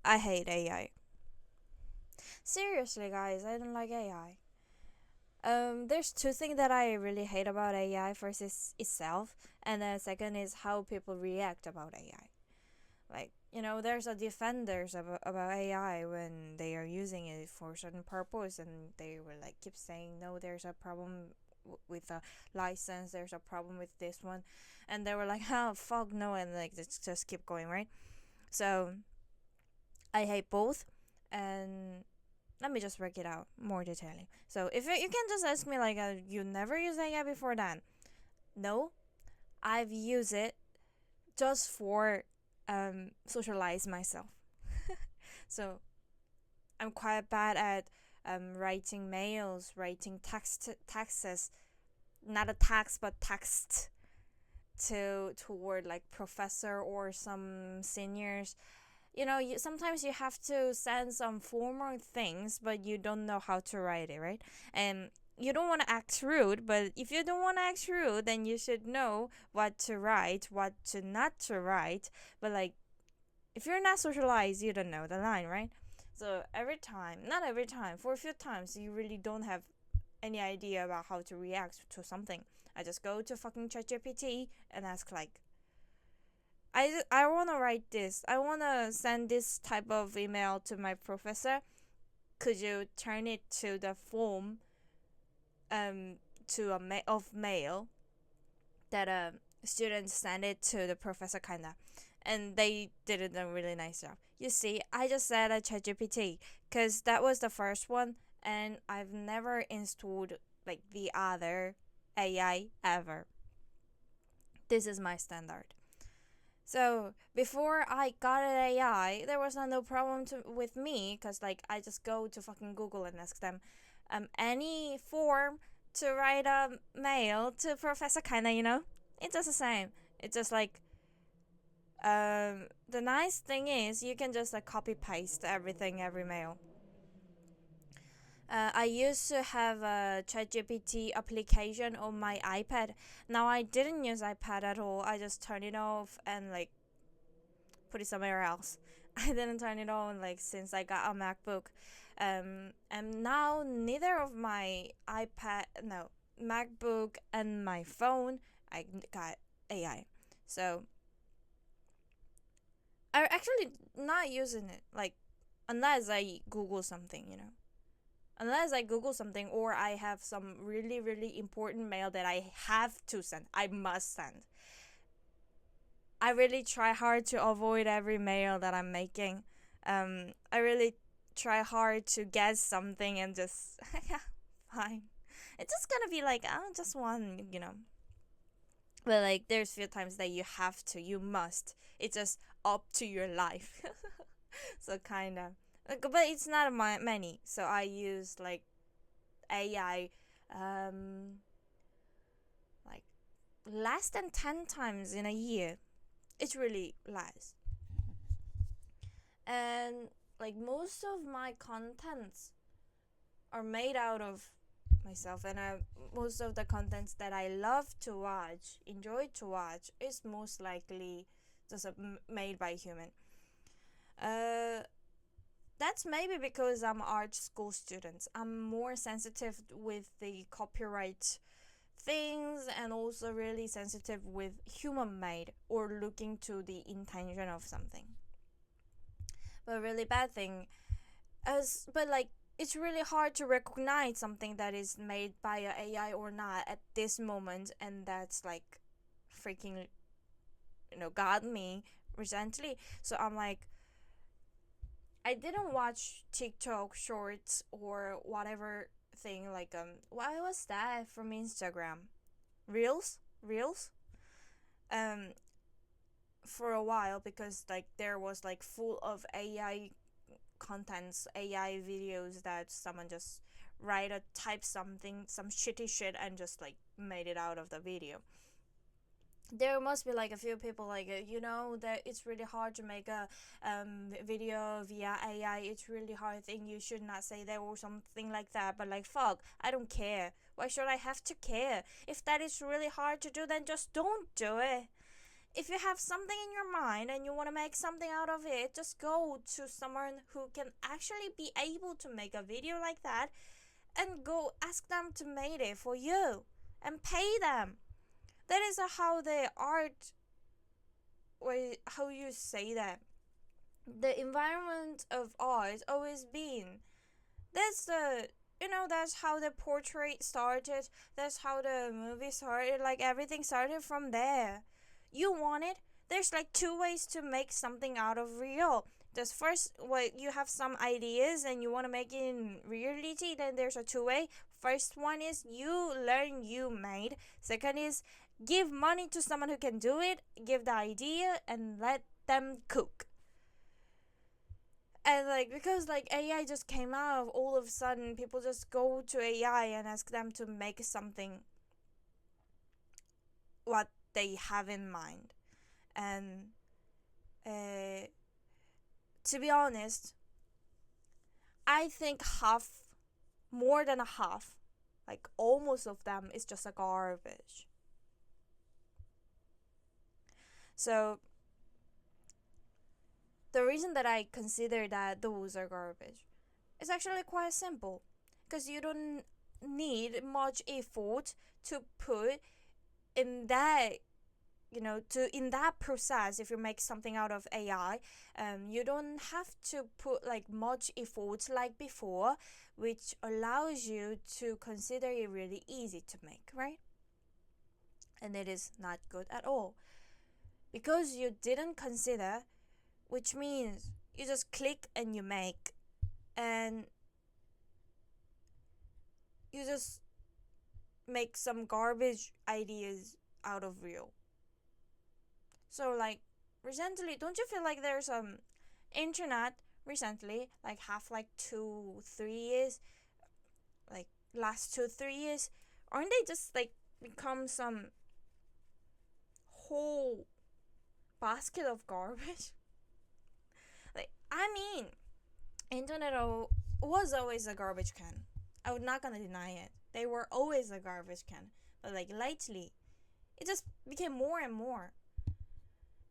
I hate AI. Seriously, guys, I don't like AI. There's two things that I really hate about AI. First is itself, and then second is how people react about AI. Like, there's a defenders about AI when they are using it for a certain purpose, and they will like keep saying no, there's a problem with the license, there's a problem with this one, and they were like, oh fuck no, and like just keep going, right? So I hate both, and let me just break it out more detailing. So if you can just ask me like, you never used AI before then? No, I've used it just for socialize myself. So I'm quite bad at writing mails, writing texts, not a text but text toward like professor or some seniors. Sometimes you have to send some formal things, but you don't know how to write it, right? And you don't want to act rude, but if you don't want to act rude, then you should know what to write, what to not to write. But like, if you're not socialized, you don't know the line, right? So every time, not every time, for a few times, you really don't have any idea about how to react to something. I just go to fucking ChatGPT and ask like, I want to write this. I want to send this type of email to my professor. Could you turn it to the form um to a of mail that students send it to the professor kinda, and they did a really nice job. You see, I just said a ChatGPT because that was the first one, and I've never installed like the other AI ever. This is my standard. So before I got an AI, there was no problem with me because like I just go to fucking Google and ask them any form to write a mail to Professor Kinda. It's just the same. It's just like the nice thing is you can just like copy paste everything every mail. I used to have a ChatGPT application on my iPad. Now I didn't use iPad at all. I just turned it off and like put it somewhere else. I didn't turn it on like since I got a MacBook. And now neither of my MacBook and my phone, I got AI. So I'm actually not using it like unless I Google something. Unless I Google something or I have some really, really important mail that I have to send, I must send. I really try hard to avoid every mail that I'm making. I really try hard to guess something and just, yeah, fine. It's just gonna be like, just one. But like, there's few times that you must. It's just up to your life. So kinda. But it's not many. So I use like AI, like less than 10 times in a year. It's really less. And like most of my contents are made out of myself, and most of the contents that I love to watch, enjoy to watch, is most likely just made by human. Uh, that's maybe because I'm art school student. I'm more sensitive with the copyright things and also really sensitive with human made or looking to the intention of something. But a really bad thing but like it's really hard to recognize something that is made by a AI or not at this moment, and that's like freaking got me recently. So I'm like, I didn't watch TikTok shorts or whatever thing like what was that from Instagram? Reels um for a while, because like there was like full of AI contents, AI videos that someone just type something, some shitty shit, and just like made it out of the video. There must be like a few people like that it's really hard to make a video via AI. It's really hard thing. You should not say that or something like that. But like fuck, I don't care. Why should I have to care? If that is really hard to do, then just don't do it. If you have something in your mind and you want to make something out of it, just go to someone who can actually be able to make a video like that and go ask them to make it for you and pay them. That is how the art, or how you say that, the environment of art always been. That's the, that's how the portrait started. That's how the movie started. Like everything started from there. You want it. There's like two ways to make something out of real. There's first, you have some ideas and you want to make it in reality. Then there's a two-way. First one is you learn, you made. Second is give money to someone who can do it. Give the idea and let them cook. And because AI just came out, all of a sudden people just go to AI and ask them to make something what they have in mind. And to be honest, I think more than a half, like almost of them, is just a garbage. So the reason that I consider that those are garbage is actually quite simple, because you don't need much effort to put in that, in that process. If you make something out of AI, you don't have to put much effort like before, which allows you to consider it really easy to make, right? And it is not good at all, because you didn't consider, which means you just click and you make, and you just make some garbage ideas out of real. So recently, don't you feel like there's internet recently, half 2-3 years, last 2-3 years, aren't they just become some whole basket of garbage? Internet was always a garbage can. I would not gonna deny it. They were always a garbage can. But lately, it just became more and more.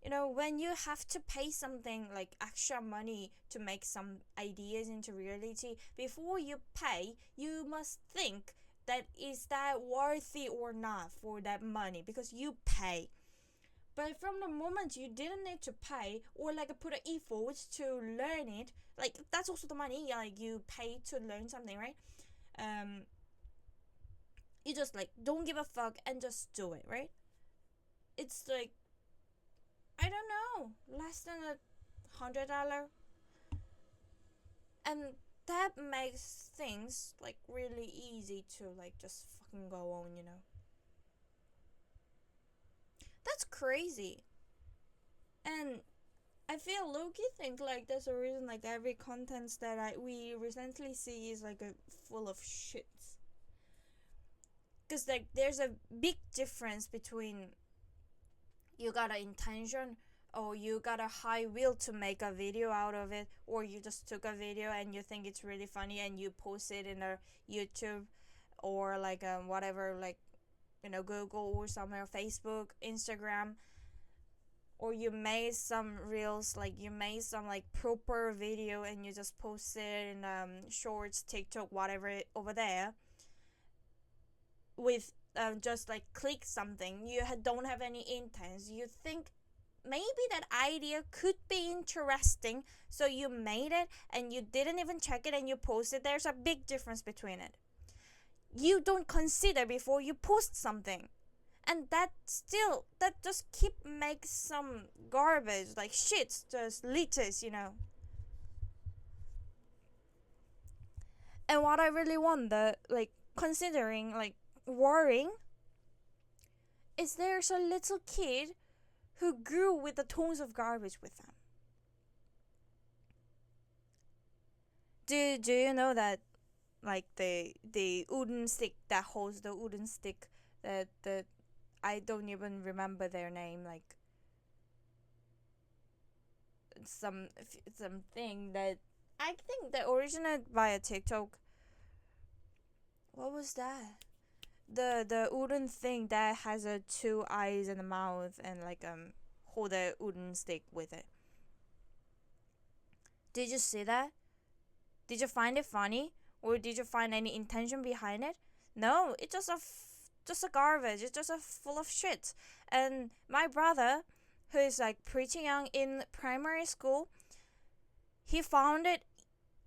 When you have to pay something extra money to make some ideas into reality, before you pay, you must think that is that worthy or not for that money, because you pay. But from the moment you didn't need to pay or put an effort to learn it, that's also the money you pay to learn something, right? You just don't give a fuck and just do it, right? It's I don't know, less than $100, and that makes things really easy to just fucking go on, That's crazy. And I feel low-key think that's a reason every content that we recently see is full of shits. Because there's a big difference between you got an intention, or you got a high will to make a video out of it, or you just took a video and you think it's really funny and you post it in a YouTube or whatever, Google or somewhere, Facebook, Instagram, or you made some reels, you made some proper video and you just post it in shorts, TikTok, whatever, over there with just click something. You don't have any intents. You think maybe that idea could be interesting, so you made it and you didn't even check it and you posted. There's a big difference between it. You don't consider before you post something, and that just makes some garbage, shit, just litters, And what I really wonder, considering, worrying, is there's a little kid who grew with the tons of garbage with them. Do you know that the wooden stick that holds the wooden stick, that I don't even remember their name, something that I think that originated via TikTok. What was that? The wooden thing that has two eyes and a mouth and hold a wooden stick with it. Did you see that? Did you find it funny? Or did you find any intention behind it? No, it's just a garbage. It's just a full of shit. And my brother, who is like pretty young in primary school, he found it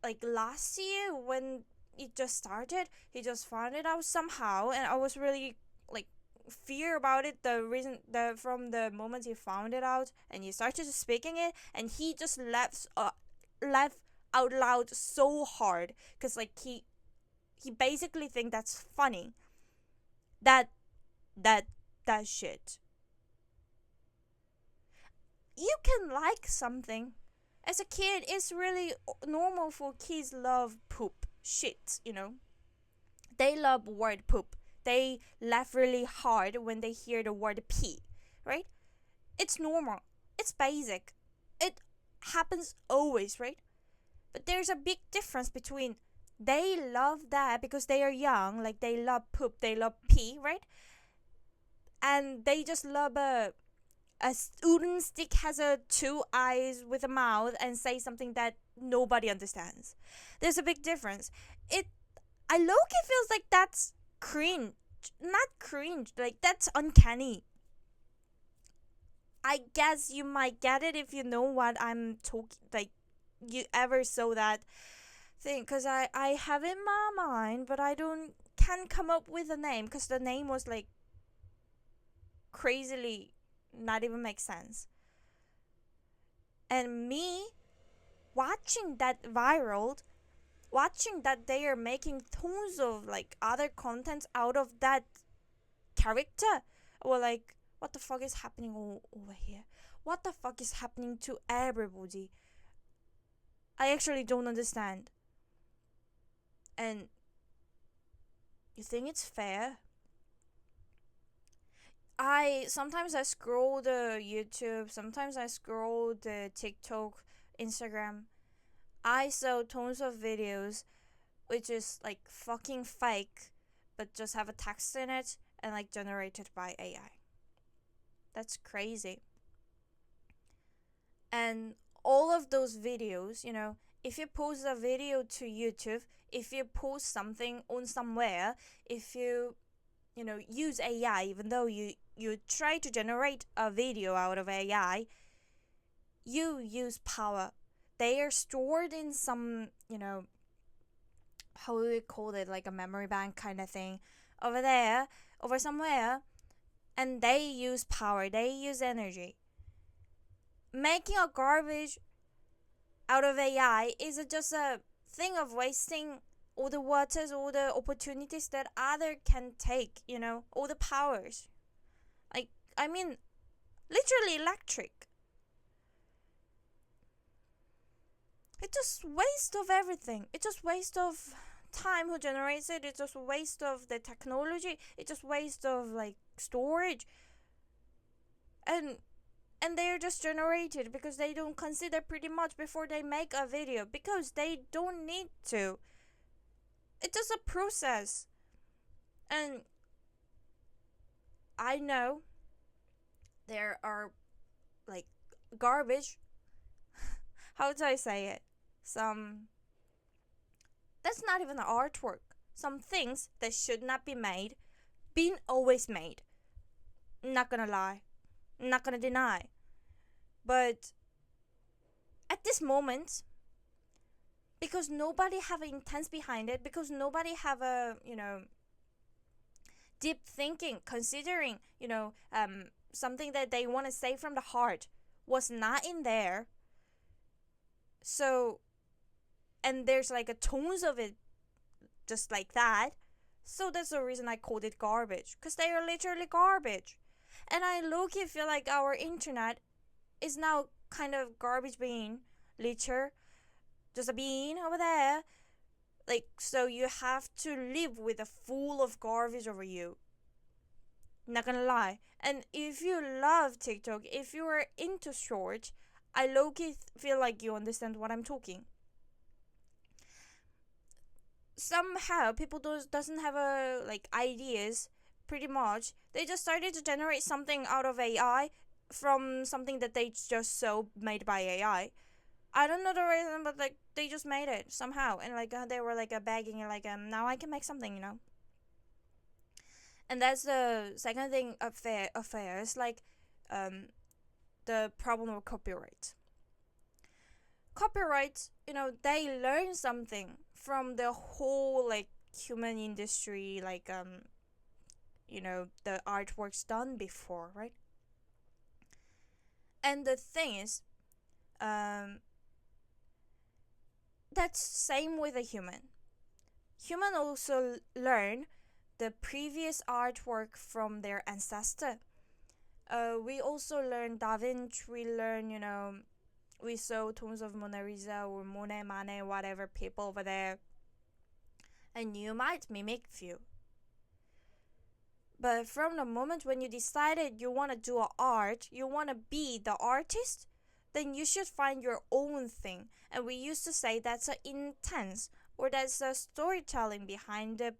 like last year when it just started. He just found it out somehow, and I was really like fear about it. From the moment he found it out and he started speaking it, and he just laughed out loud so hard because like he basically think that's funny. That that shit. You can like something. As a kid, it's really normal for kids love poop shit. They love word poop. They laugh really hard when they hear the word pee, right? It's normal. It's basic. It happens always, right? But there's a big difference between they love that because they are young, like they love poop, they love pee, right? And they just love a wooden stick has two eyes with a mouth and say something that nobody understands. There's a big difference. I low-key feels like that's cringe. Not cringe, like that's uncanny. I guess you might get it if you know what I'm talking, like you ever saw that thing, because I have in my mind, but I can't come up with a name because the name was like crazily not even make sense. And me watching that watching that they are making tons of like other contents out of that character, or like what the fuck is happening over here? What the fuck is happening to everybody? I actually don't understand. And you think it's fair? Sometimes I scroll the YouTube, sometimes I scroll the TikTok, Instagram. I saw tons of videos which is like fucking fake, but just have a text in it and like generated by AI. That's crazy. And all of those videos, if you post a video to YouTube, if you post something on somewhere, if you use AI, even though you try to generate a video out of AI, you use power. They are stored in some, how do we call it, like a memory bank kind of thing, over somewhere, and they use power, they use energy. Making a garbage out of AI is just a thing of wasting all the waters, all the opportunities that other can take, all the powers. Like, I mean, literally electric. It's just waste of everything. It's just waste of time who generates it. It's just waste of the technology. It's just waste of like storage. And they're just generated because they don't consider pretty much before they make a video, because they don't need to. It's just a process. And I know there are like garbage. How do I say it? That's not even artwork. Some things that should not be made, being always made. Not gonna lie. Not gonna deny. But at this moment, because nobody have intent behind it, because nobody have a, deep thinking, considering, something that they want to say from the heart was not in there. So, and there's like a tones of it just like that. So that's the reason I called it garbage, because they are literally garbage. And I low-key feel like our internet is now kind of garbage bean, litter, just a bean over there. Like, so you have to live with a full of garbage over you. Not gonna lie. And if you love TikTok, if you are into short, I low-key feel like you understand what I'm talking. Somehow people doesn't have ideas, pretty much. They just started to generate something out of AI from something that they just saw made by AI. I don't know the reason, but like they just made it somehow, and like they were like begging, like now I can make something, And that's the second thing affairs like um the problem of copyright. Copyright, they learn something from the whole like human industry, like the artworks done before, right? And the thing is, um that's same with a human. Human also learn the previous artwork from their ancestor. We also learn Da Vinci. We learn, we saw tombs of Mona Lisa or Monet, Manet, whatever people over there, and you might mimic few. But from the moment when you decided you want to do art, you want to be the artist, then you should find your own thing. And we used to say that's an intense or that's a storytelling behind the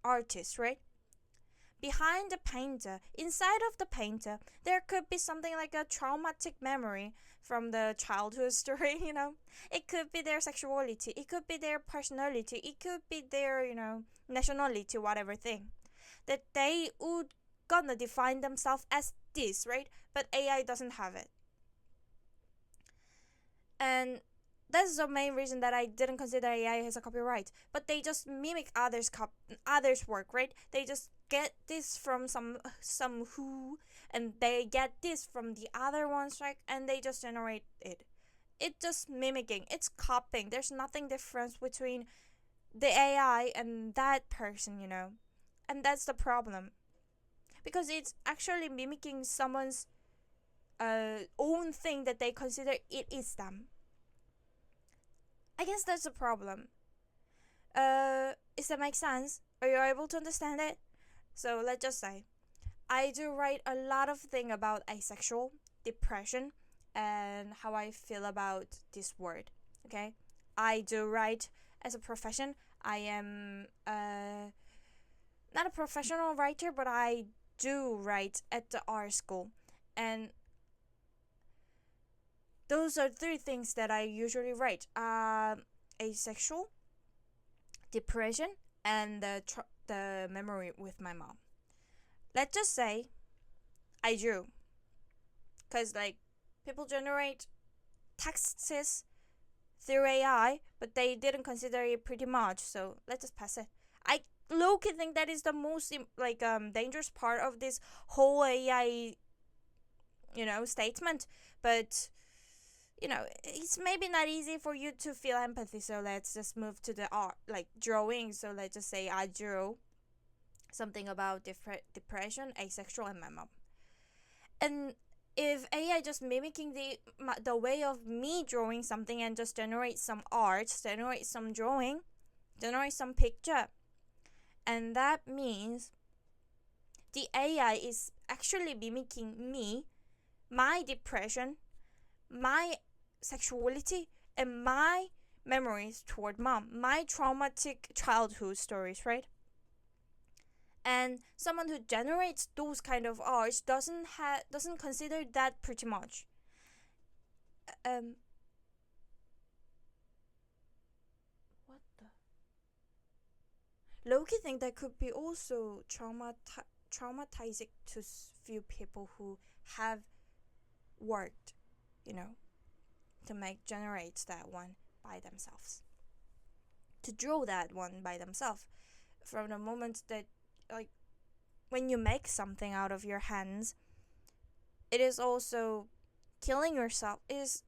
artist, right? Behind the painter, inside of the painter, there could be something like a traumatic memory from the childhood story, It could be their sexuality, it could be their personality, it could be their, nationality, whatever thing. That they would gonna define themselves as this, right? But AI doesn't have it. And that's the main reason that I didn't consider AI as a copyright. But they just mimic others' work, right? They just get this from some who, and they get this from the other ones, right? And they just generate it. It's just mimicking. It's copying. There's nothing different between the AI and that person, And that's the problem, because it's actually mimicking someone's own thing that they consider it is them. I guess that's the problem. Does that make sense? Are you able to understand it? So let's just say, I do write a lot of things about asexual, depression, and how I feel about this word. Okay, I do write as a profession. I am not a professional writer, but I do write at the art school, and those are three things that I usually write: asexual, depression, and the memory with my mom. Let's just say I drew, because like people generate texts through AI, but they didn't consider it pretty much. So let's just pass it. I low-key think that is the most dangerous part of this whole AI statement, but it's maybe not easy for you to feel empathy, so let's just move to the art, like drawing. So let's just say I drew something about depression, asexual, and my mom. And if AI just mimicking the way of me drawing something and just generate some art, generate some drawing, generate some picture, and that means the AI is actually mimicking me, my depression, my sexuality, and my memories toward mom, my traumatic childhood stories, right? And someone who generates those kind of arts doesn't consider that pretty much. Um, what the? Loki think that could be also traumatizing to few people who have worked, to generate that one by themselves, to draw that one by themselves. From the moment that, like, when you make something out of your hands, it is also killing yourself. Is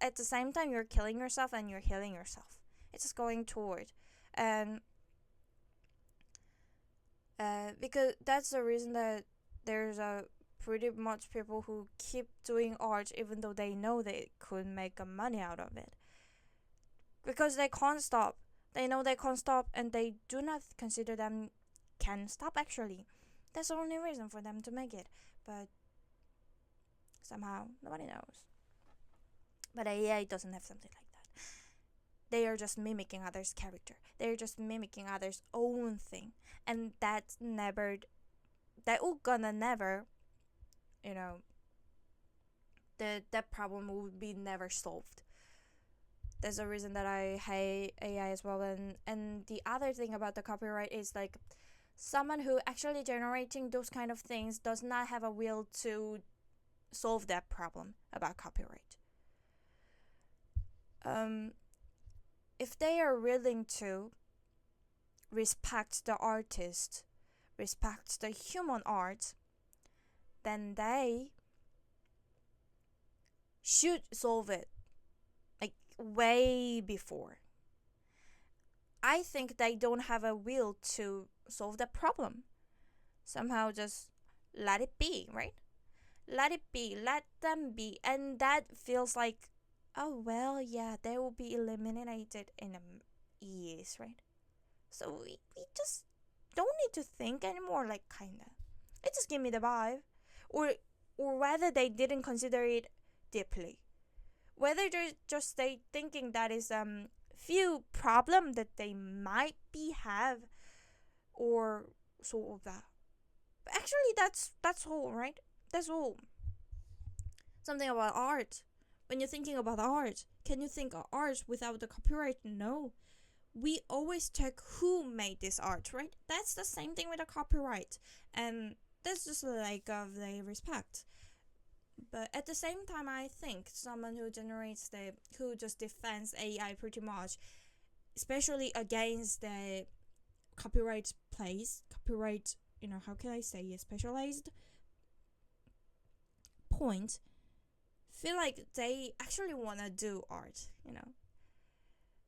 at the same time you're killing yourself and you're healing yourself. It's just going toward, and because that's the reason that there's a pretty much people who keep doing art even though they know they could make money out of it, because they can't stop. They know they can't stop, and they do not consider them can stop actually. That's the only reason for them to make it, but somehow nobody knows. But AI doesn't have something like that. They are just mimicking others' character. They're just mimicking others' own thing, and that will gonna never, that problem would be never solved. That's the reason that I hate AI as well. And the other thing about the copyright is like someone who actually generating those kind of things does not have a will to solve that problem about copyright. If they are willing to respect the artist, respect the human art, then they should solve it like way before. I think they don't have a will to solve the problem. Somehow just let it be, right? Let it be, let them be. And that feels like, oh, well, yeah, they will be eliminated in years, right? So we just don't need to think anymore, like, kinda. It just give me the vibe. Or whether they didn't consider it deeply. Whether they're just they thinking that is few problem that they might be have or sort of that. But actually that's all, right? That's all. Something about art. When you're thinking about art, can you think of art without the copyright? No. We always check who made this art, right? That's the same thing with the copyright. And that's just like of the respect. But at the same time, I think someone who just defends AI pretty much, especially against the copyright how can I say it, specialized point, feel like they actually want to do art.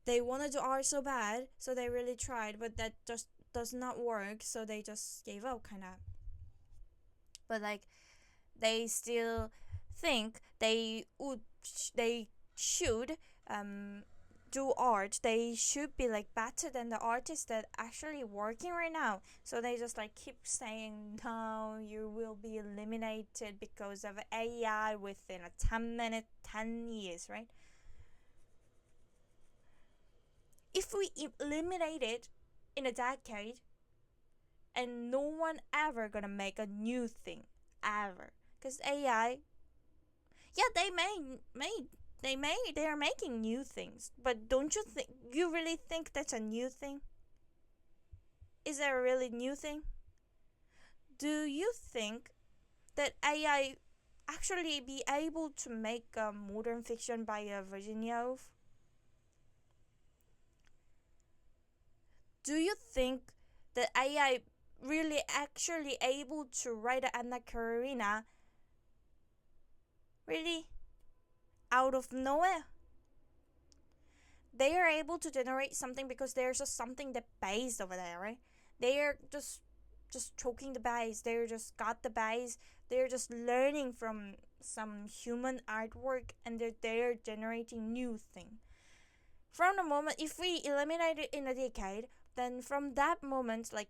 They want to do art so bad, so they really tried, but that just does not work, so they just gave up, kind of. But like, they still think they should do art. They should be like better than the artists that actually working right now. So they just like keep saying, no, you will be eliminated because of AI within a 10 years, right? If we eliminate it in a decade, and no one ever gonna make a new thing ever, because AI, yeah, they are making new things, but don't you really think that's a new thing? Is there a really new thing? Do you think that AI actually be able to make a modern fiction by a Virginia Woolf? Do you think that AI really actually able to write Anna Karenina really out of nowhere? They are able to generate something because there's just something that based over there, right? They are just choking the base. They're just got the base. They're just learning from some human artwork, and they're generating new thing. From the moment, if we eliminate it in a decade, then from that moment, like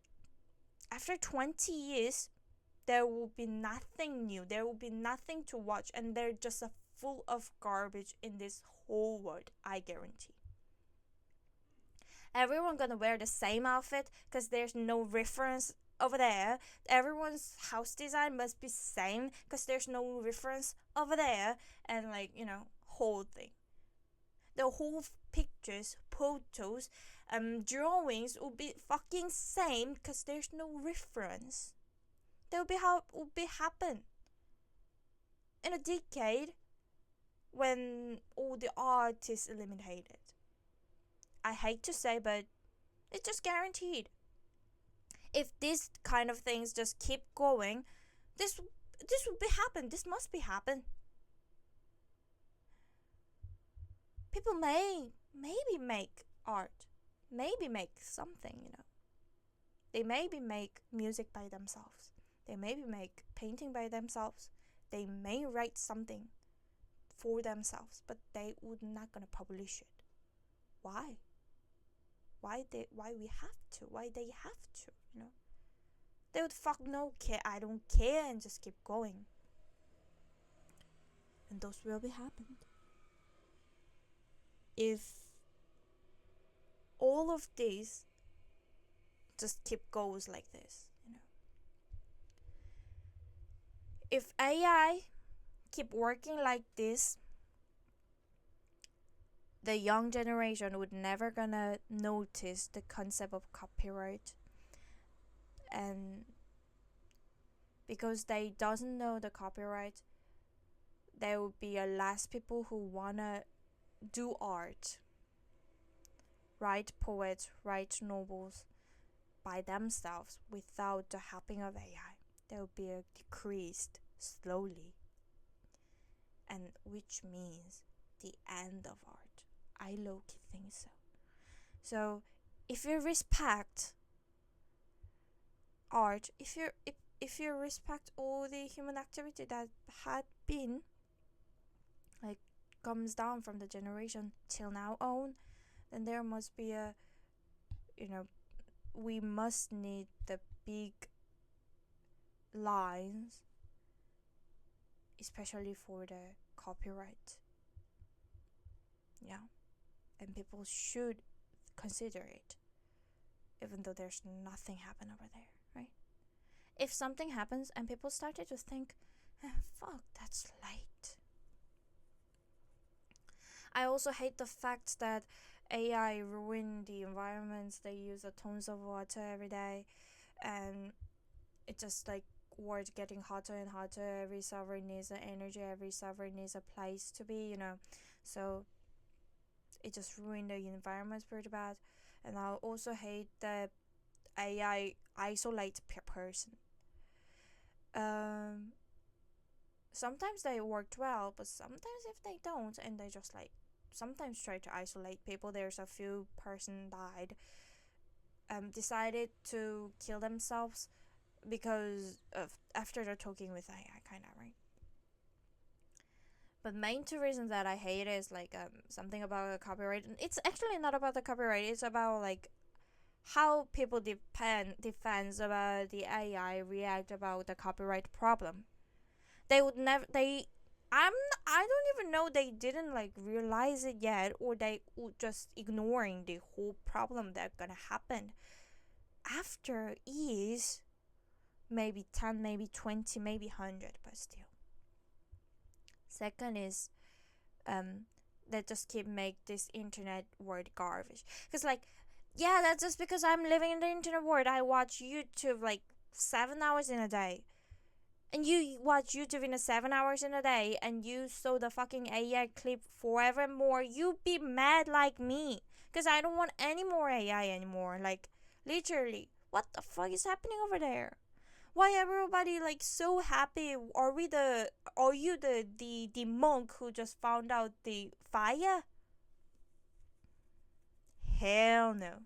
after 20 years, there will be nothing new. There will be nothing to watch, and they're just full of garbage in this whole world, I guarantee. Everyone gonna wear the same outfit because there's no reference over there. Everyone's house design must be same because there's no reference over there, and like, whole thing. The whole pictures, photos, drawings will be fucking same because there's no reference. That will be how it will be happen in a decade when all the art is eliminated. I hate to say, but it's just guaranteed. If these kind of things just keep going, this will be happen. This must be happen. People maybe make art, maybe make something. They maybe make music by themselves. They maybe make painting by themselves. They may write something for themselves, but they would not gonna publish it. Why? Why we have to? Why they have to? They would no care. I don't care, and just keep going. And those will be happened. If all of this just keep goes like this, if AI keep working like this, the young generation would never gonna notice the concept of copyright, and because they doesn't know the copyright, there will be a less people who wanna do art, write poets, write novels by themselves without the helping of AI. There will be a decreased slowly, and which means the end of art. I low-key think so. So if you respect art, if you respect all the human activity that had been like comes down from the generation till now on, then there must be a, we must need the big lines, especially for the copyright. Yeah, and people should consider it, even though there's nothing happen over there, right? If something happens and people started to think, fuck, that's late. I also hate the fact that AI ruin the environments. They use tons of water every day, and it's just like world getting hotter and hotter. Every server needs an energy, every server needs a place to be, so it just ruined the environment pretty bad. And I also hate that AI isolate per person. Sometimes they worked well, but sometimes if they don't, and they just like sometimes try to isolate people. There's a few person died, decided to kill themselves because of after they're talking with AI, kind of, right? But main two reasons that I hate is like something about the copyright. And it's actually not about the copyright. It's about like how people defends about the AI react about the copyright problem. They would never. I don't even know they didn't like realize it yet, or they would just ignoring the whole problem that gonna happen after is maybe 10, maybe 20, maybe 100, but still. Second is they just keep make this internet world garbage. Because like, yeah, that's just because I'm living in the internet world. I watch YouTube like 7 hours in a day. And you watch YouTube in 7 hours in a day, and you saw the fucking AI clip forevermore, you be mad like me. Because I don't want any more AI anymore. Like, literally, what the fuck is happening over there? Why everybody like so happy? Are you the monk who just found out the fire? Hell no.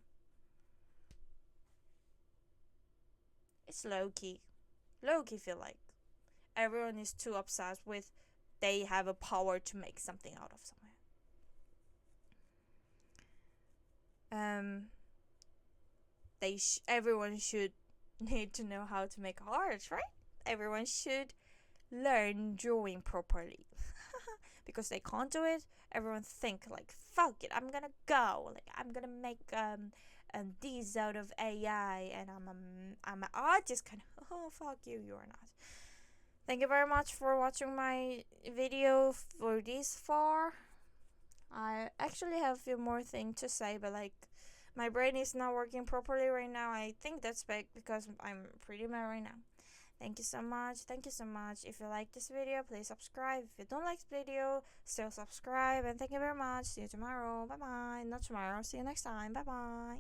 It's low-key. Low-key feel like everyone is too obsessed with they have a power to make something out of somewhere. Everyone should need to know how to make art, right? Everyone should learn drawing properly. Because they can't do it, everyone think like, fuck it, I'm gonna go, like I'm gonna make these out of AI, and I'm an artist kind of. Oh, fuck you, you're not. Thank you very much for watching my video for this far. I actually have a few more things to say, but like my brain is not working properly right now. I think that's because I'm pretty mad right now. Thank you so much. Thank you so much. If you like this video, please subscribe. If you don't like this video, still subscribe. And thank you very much. See you tomorrow. Bye bye. Not tomorrow. See you next time. Bye bye.